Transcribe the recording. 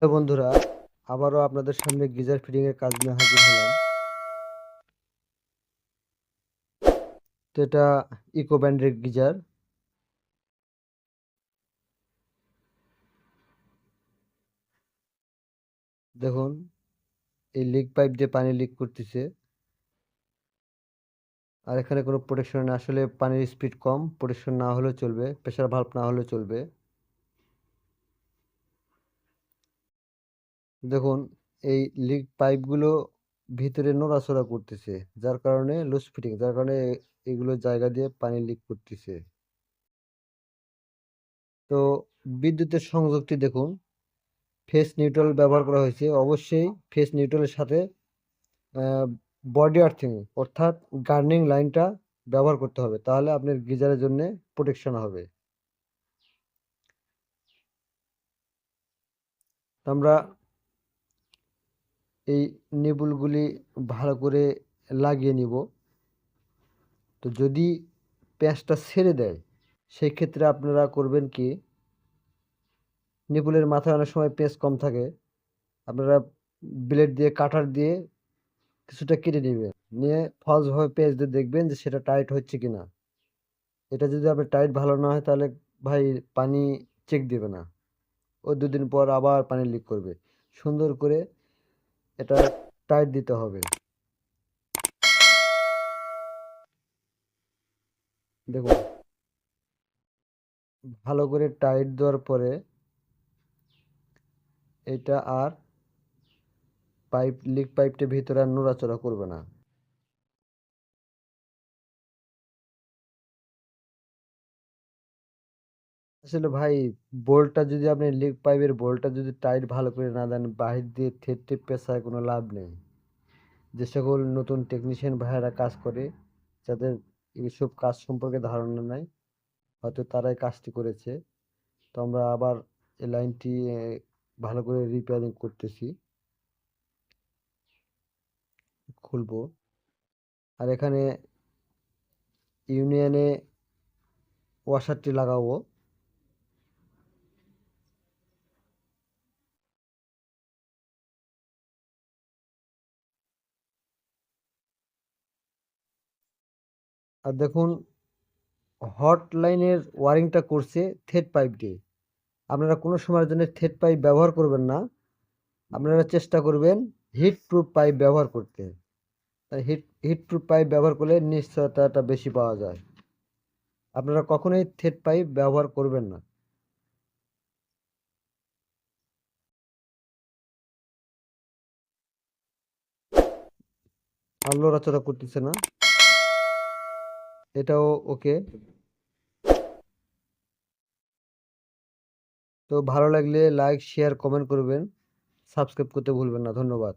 তো বন্ধুরা, আবারও আপনাদের সামনে গিজার ফিটিং এর কাজ নিয়ে হাজির হলাম। তো এটা ইকো ব্র্যান্ডের গিজার। দেখুন, এই লিক পাইপ দিয়ে পানি লিক করতেছে। আর এখানে কোনো প্রোটেকশন না, আসলে পানির স্পিড কম, প্রোটেকশন না হলেও চলবে, প্রেসার ভাল্ব না হলেও চলবে। দেখুন, এই লিক পাইপগুলো ভিতরে নড়াচড়া করতেছে, যার কারণে লুজ ফিটিং, যার কারণে এগুলো জায়গা দিয়ে পানি লিক করতেছে। তো বিদ্যুতের সংযোগটি দেখুন, ফেস নিউট্রাল ব্যবহার করা হয়েছে। অবশ্যই ফেস নিউট্রালের সাথে বডি আর্থিং অর্থাৎ গার্নিং লাইনটা ব্যবহার করতে হবে, তাহলে আপনার গিজারের জন্য প্রোটেকশন হবে। আমরা এই নিবুলগুলি ভালো করে লাগিয়ে নিব। তো যদি প্যাঁচটা ছেড়ে দেয়, সেই ক্ষেত্রে আপনারা করবেন কি, নিপুলের মাথায় অনেক সময় পেঁচ কম থাকে, আপনারা ব্লেড দিয়ে কাটার দিয়ে কিছুটা কেটে নেবেন, নিয়ে ফলসভাবে পেঁচ দিয়ে দেখবেন যে সেটা টাইট হচ্ছে কিনা। এটা যদি আপনার টাইট ভালো না হয়, তাহলে ভাই পানি চেক দেবে না, ও দুদিন পর আবার পানি লিক করবে। সুন্দর করে এটা টাইট দিতে হবে। দেখুন, ভালো করে টাইট দেওয়ার পরে এটা আর লিক পাইপটা ভিতরে আর নড়াচড়া করবে না। আসলে ভাই, বোল্টটা যদি আপনি লিক পাইপের বোল্টটা যদি টাইট ভালো করে না দেন, বাহির দিয়ে থেঁততে পেঁচায় কোনো লাভ নেই। যে সকল নতুন টেকনিশিয়ান ভাইয়েরা কাজ করে, যাদের এইসব কাজ সম্পর্কে ধারণা নাই, হয়তো তারাই কাজটি করেছে। তো আমরা আবার এই লাইনটি ভালো করে রিপেয়ারিং করতেছি, খুলবো। আর এখানে ইউনিয়নে ওয়াশারটি লাগাবো। আর দেখুন, হট লাইনের ওয়ারিংটা করছে থেড পাইপ দিয়ে। আপনারা কোনো সময়ের জন্য থেড পাইপ ব্যবহার করবেন না, আপনারা চেষ্টা করবেন হিট প্রুফ পাইপ ব্যবহার করতে। হিট প্রুফ পাইপ ব্যবহার করলে নিশ্চয়তাটা বেশি পাওয়া যায়। আপনারা কখনোই থেড পাইপ ব্যবহার করবেন না। আর লড়াচড়া করতেছে না, এটাও ওকে। তো ভালো লাগলে লাইক শেয়ার কমেন্ট করবেন, সাবস্ক্রাইব করতে ভুলবেন না। ধন্যবাদ।